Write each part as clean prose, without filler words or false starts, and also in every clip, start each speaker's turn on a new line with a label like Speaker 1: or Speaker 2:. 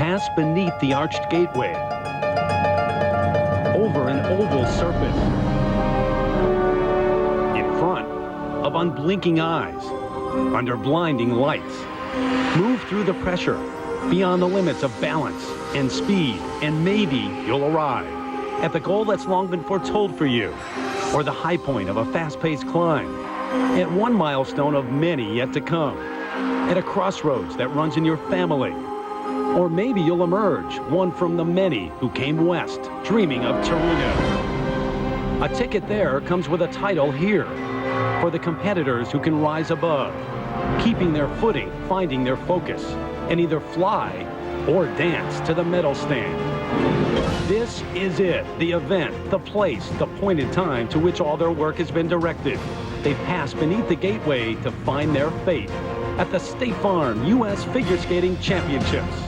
Speaker 1: pass beneath the arched gateway, over an oval surface, in front of unblinking eyes, under blinding lights. Move through the pressure, beyond the limits of balance and speed, and maybe you'll arrive at the goal that's long been foretold for you, or the high point of a fast-paced climb, at one milestone of many yet to come, at a crossroads that runs in your family. Or maybe you'll emerge one from the many who came west dreaming of Torino. A ticket there comes with a title here for the competitors who can rise above, keeping their footing, finding their focus, and either fly or dance to the medal stand. This is it, the event, the place, the point in time to which all their work has been directed. They've passed beneath the gateway to find their fate at the State Farm U.S. Figure Skating Championships.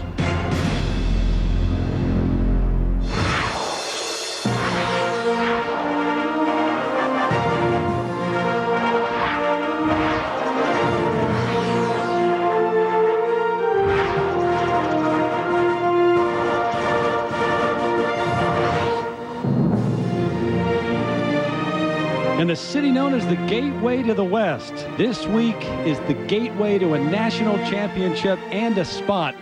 Speaker 2: In the city known as the Gateway to the West, this week is the gateway to a national championship and a spot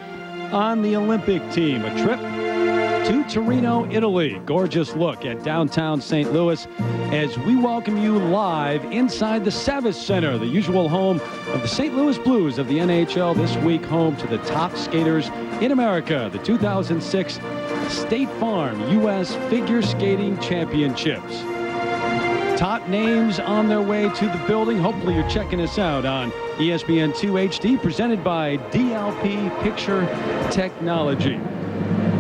Speaker 2: on the Olympic team. A trip to Torino, Italy. Gorgeous look at downtown St. Louis as we welcome you live inside the Savvis Center, the usual home of the St. Louis Blues of the NHL. This week home to the top skaters in America, the 2006 State Farm U.S. Figure Skating Championships. Top names on their way to the building. Hopefully you're checking us out on ESPN2 HD, presented by DLP Picture Technology.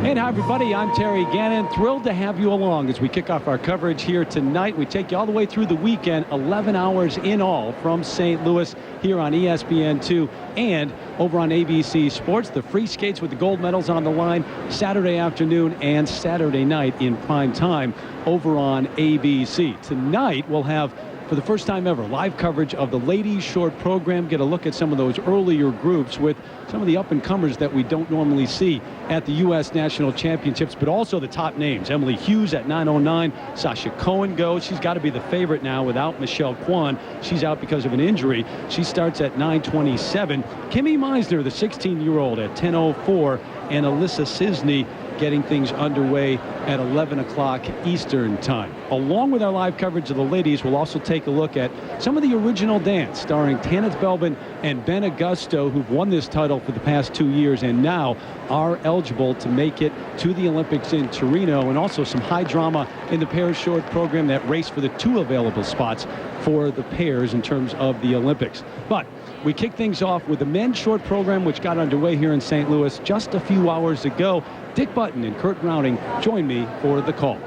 Speaker 2: And hi, everybody. I'm Terry Gannon. Thrilled to have you along as we kick off our coverage here tonight. We take you all the way through the weekend, 11 hours in all from St. Louis here on ESPN2 and over on ABC Sports. The free skates with the gold medals on the line Saturday afternoon and Saturday night in prime time over on ABC. Tonight we'll have, for the first time ever, live coverage of the ladies short program. Get a look at some of those earlier groups with some of the up-and-comers that we don't normally see at the U.S. National Championships, but also the top names. Emily Hughes at 9:09. Sasha Cohen goes. She's got to be the favorite now without Michelle Kwan. She's out because of an injury. She starts at 9:27. Kimmy Meisner, the 16-year-old, at 10:04. And Alyssa Cisney getting things underway at 11 o'clock Eastern time. Along with our live coverage of the ladies, we'll also take a look at some of the original dance starring Tanith Belbin and Ben Augusto, who've won this title for the past 2 years and now are eligible to make it to the Olympics in Torino, and also some high drama in the pairs short program, that race for the 2 available spots for the pairs in terms of the Olympics. But we kick things off with the men's short program, which got underway here in St. Louis just a few hours ago. Dick Button and Kurt Browning join me for the call.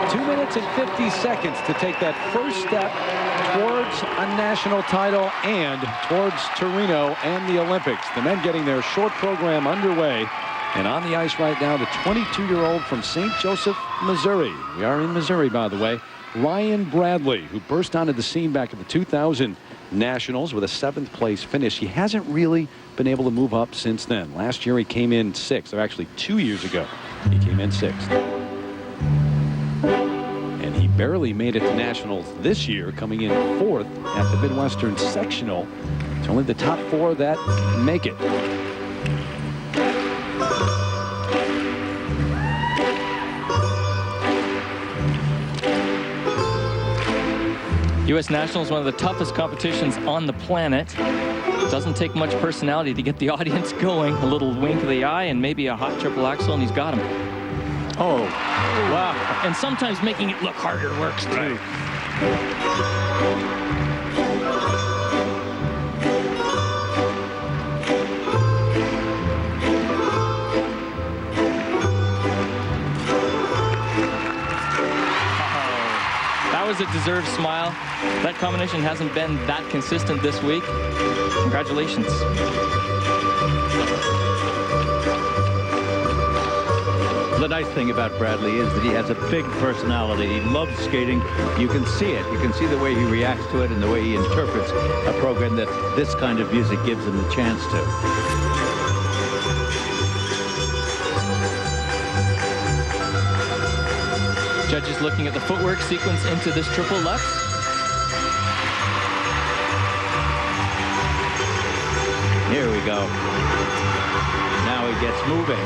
Speaker 2: 2 minutes and 50 seconds to take that first step towards a national title and towards Torino and the Olympics. The men getting their short program underway. And on the ice right now, the 22-year-old from St. Joseph, Missouri. We are in Missouri, by the way. Ryan Bradley, who burst onto the scene back at the 2000 Nationals with a 7th place finish. He hasn't really been able to move up since then. Last year he came in 6th, or actually 2 years ago he came in 6th. And he barely made it to Nationals this year, coming in 4th at the Midwestern Sectional. It's only the top 4 that make it.
Speaker 3: U.S. Nationals, one of the toughest competitions on the planet. Doesn't take much personality to get the audience going. A little wink of the eye and maybe a hot triple axel, and he's got him. Oh, wow. And sometimes making it look harder works, too. That was a deserved smile. That combination hasn't been that consistent this week. Congratulations.
Speaker 4: The nice thing about Bradley is that he has a big personality. He loves skating. You can see it. You can see the way he reacts to it and the way he interprets a program that this kind of music gives him the chance to.
Speaker 3: Judges looking at the footwork sequence into this triple Lutz.
Speaker 4: Here we go. Now he gets moving.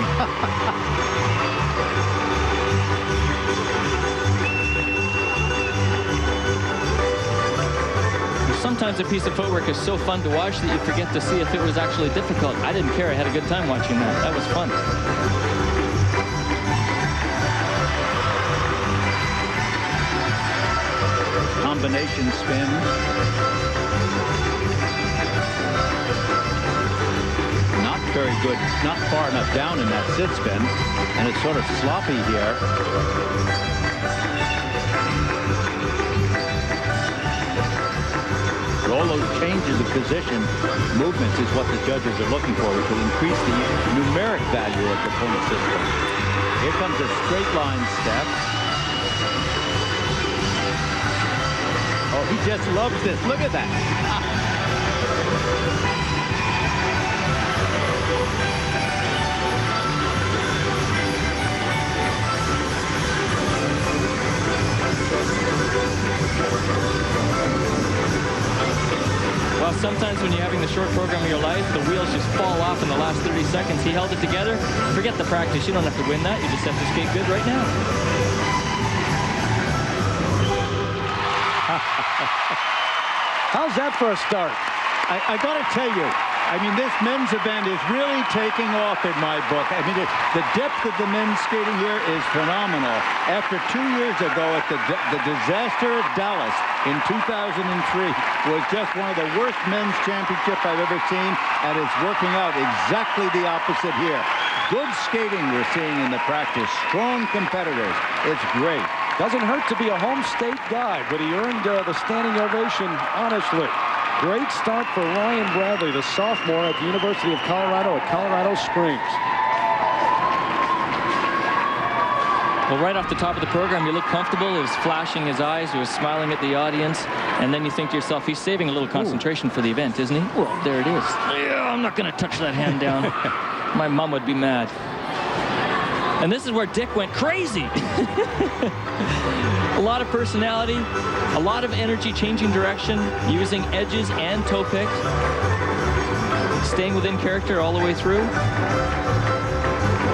Speaker 3: Sometimes a piece of footwork is so fun to watch that you forget to see if it was actually difficult. I didn't care. I had a good time watching that. That was fun.
Speaker 4: Combination spin. Not very good. Not far enough down in that sit spin. And it's sort of sloppy here. All those changes of position movements is what the judges are looking for, which will increase the numeric value of the point system. Here comes a straight line step. Oh, he just loves this. Look at that.
Speaker 3: Well, sometimes when you're having the short program of your life, the wheels just fall off in the last 30 seconds. He held it together. Forget the practice. You don't have to win that. You just have to skate good right now.
Speaker 2: How's that for a start?
Speaker 4: I got to tell you, I mean, this men's event is really taking off in my book. I mean, the depth of the men's skating here is phenomenal. After 2 years ago at the disaster at Dallas in 2003 was just one of the worst men's championships I've ever seen, and it's working out exactly the opposite here. Good skating we're seeing in the practice. Strong competitors. It's great.
Speaker 2: Doesn't hurt to be a home state guy, but he earned the standing ovation, honestly. Great start for Ryan Bradley, the sophomore at the University of Colorado at Colorado Springs.
Speaker 3: Well, right off the top of the program, you look comfortable. He was flashing his eyes. He was smiling at the audience. And then you think to yourself, he's saving a little concentration for the event, isn't he? Well, there it is. Yeah, I'm not going to touch that hand down. My mom would be mad. And this is where Dick went crazy. A lot of personality, a lot of energy, changing direction, using edges and toe picks, staying within character all the way through.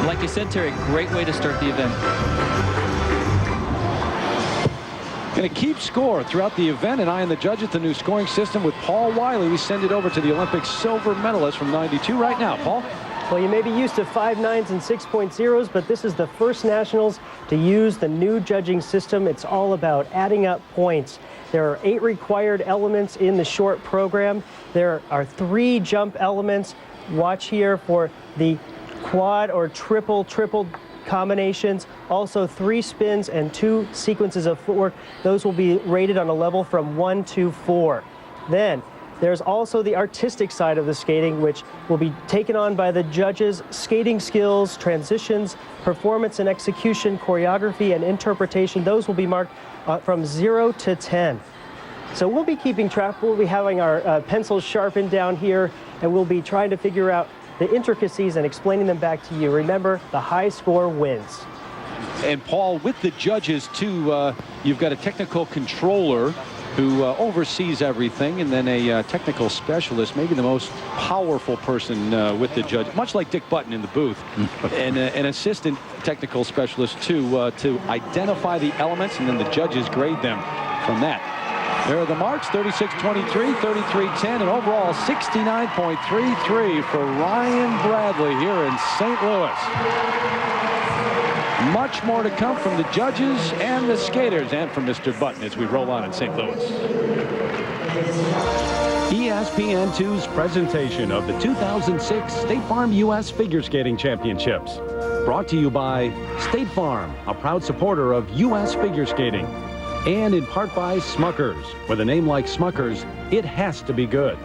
Speaker 3: Like you said, Terry, great way to start the event.
Speaker 2: Going to keep score throughout the event, and eyeing the judge at the new scoring system with Paul Wiley. We send it over to the Olympic silver medalist from '92 right now. Paul?
Speaker 5: Well, you may be used to 5.9s and 6.0s, but this is the first nationals to use the new judging system. It's all about adding up points. There are 8 required elements in the short program. There are 3 jump elements. Watch here for the quad or triple combinations. Also 3 spins and 2 sequences of footwork. Those will be rated on a level from 1 to 4. Then there's also the artistic side of the skating, which will be taken on by the judges. Skating skills, transitions, performance and execution, choreography and interpretation. Those will be marked from 0 to 10. So we'll be keeping track. We'll be having our pencils sharpened down here, and we'll be trying to figure out the intricacies and explaining them back to you. Remember, the high score wins.
Speaker 2: And Paul, with the judges too, you've got a technical controller who oversees everything, and then a technical specialist, maybe the most powerful person with the judge, much like Dick Button in the booth, and an assistant technical specialist too, to identify the elements, and then the judges grade them from that. There are the marks: 36.23, 33.10, and overall 69.33 for Ryan Bradley here in St. Louis. Much more to come from the judges and the skaters, and from Mr. Button as we roll on in St. Louis.
Speaker 1: ESPN2's presentation of the 2006 State Farm U.S. Figure Skating Championships. Brought to you by State Farm, a proud supporter of U.S. figure skating. And in part by Smuckers. With a name like Smuckers, it has to be good.